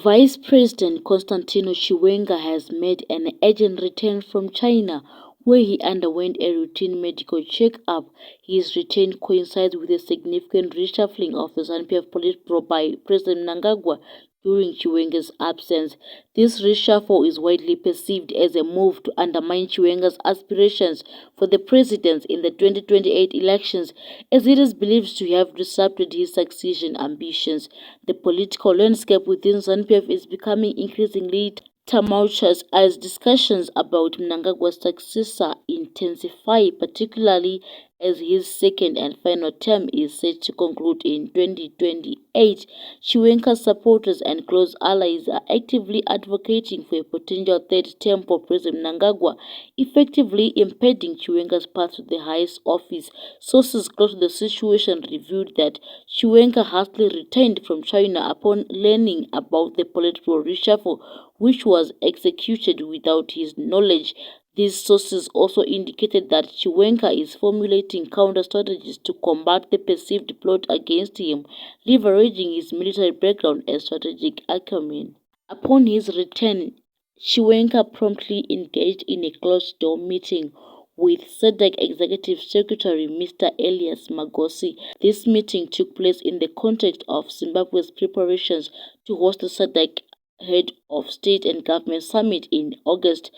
Vice President Constantino Chiwenga has made an urgent return from China, where he underwent a routine medical check-up. His return coincides with a significant reshuffling of the ZANU-PF Politburo by President Mnangagwa during Chiwenga's absence. This reshuffle is widely perceived as a move to undermine Chiwenga's aspirations for the presidency in the 2028 elections, as it is believed to have disrupted his succession ambitions. The political landscape within ZANU-PF is becoming increasingly tumultuous as discussions about Mnangagwa's successor intensify, particularly as his second and final term is set to conclude in 2028. Chiwenga's supporters and close allies are actively advocating for a potential third term for President Mnangagwa, effectively impeding Chiwenga's path to the highest office. Sources close to the situation revealed that Chiwenga hastily returned from China upon learning about the political reshuffle, which was executed without his knowledge. These sources also indicated that Chiwenga is formulating counter-strategies to combat the perceived plot against him, leveraging his military background and strategic acumen. Upon his return, Chiwenga promptly engaged in a closed-door meeting with SADC Executive Secretary Mr. Elias Magosi. This meeting took place in the context of Zimbabwe's preparations to host the SADC Head of State and Government Summit in August.